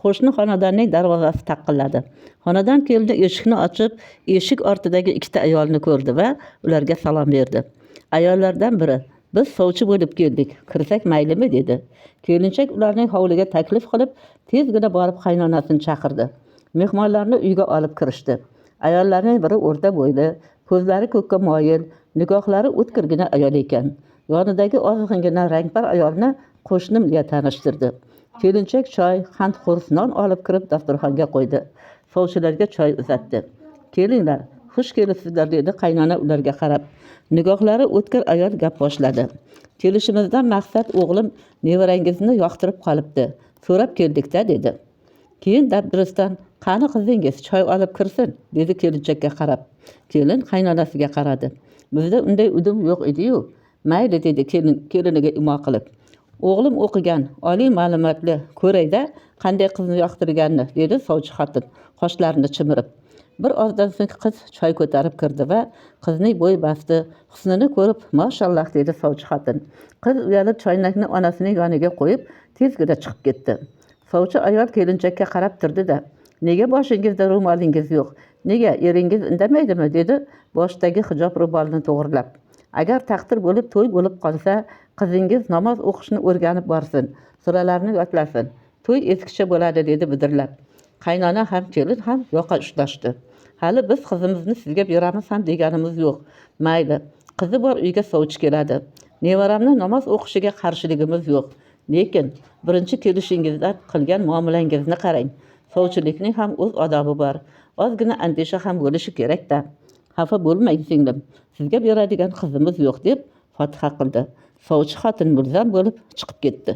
Qo'shni xonadonning darvozasi taqilladi. Xonadon keldi, eshikni ochib, eshik ortidagi ikkita ayolni ko'rdi va ularga salom berdi. Ayollardan biri: "Biz sovchi bo'lib keldik, kirsak maylimi?" dedi. Kelinchak ularning hovliga taklif qilib, tezgina borib qaynonasini chaqirdi. Mehmonlarni uyga olib kirishdi. Ayollarning biri o'rta bo'yli, ko'zlari ko'kka moyil, nigohlari o'tkirgina ayol ekan. Yonidagi ozg'ingina rangpar ayolni qo'shnim deya tanishtirdi. Kelinchak choy, qand-qo'rs non olib kirib dasturxonga qo'ydi. Sovchilarga choy uzatdi. "Kelinglar, xush kelibsizlar", dedi qaynona ularga qarab. Nigohlari o'tkir ayol gap boshladi. "Kelishimizdan maqsad o'g'lim nevarangizni yoqtirib qolibdi. So'rab keldik-da", dedi. Keyin dabdurustdan: "Qani qizingiz, choy olib kirsin", dedi kelinchakka qarab. Kelin qaynonasiga qaradi. "Bizda unday udum yo'q edi-yu." "Mayli", dedi keliniga imo qilib. "O'g'lim o'qigan, oliy ma'lumotli, ko'rayda qanday qizni yoqtirganini", dedi sovchi xotin qoshlarini chimirib. Bir ozdan so'ng qiz choy ko'tarib kirdi va qizning bo'y basti, husnini ko'rib, "Mashalloh", dedi sovchi xotin. Qiz uyalib choynakni onasining yoniga qo'yib, tezgina chiqib ketdi. Sovchi ayol kelinchakka qarab turdi-da: "Nega boshingizda ro'molingiz yo'q? Nega eringiz indamaydimi?" dedi boshdagi hijob ro'molini to'g'rilab. "Agar taqdir bo'lib to'y bo'lib qolsa, qizingiz namoz o'qishni o'rganib borsin, suralarni yodlasin. To'y eskicha bo'ladi", dedi bidirlab. Qaynona ham kelin ham yoqa ushlashdi. "Hali biz qizimizni sizga beramiz ham deganimiz yo'q. Mayli, qizi bor uyga sovchi keladi. Nevaramni namoz o'qishiga qarshiligimiz yo'q. Lekin birinchi kelishingizdan qilgan muomalangizni qarang. Sovchilikning ham o'z odobi bor. Ozgina andisha ham bo'lishi kerak-da. Xafa bo'lmang singlim, sizga beradigan qizimiz yo'q", deb fotiha qildi. Sovchi xotin mulzam bo'lib chiqib ketdi.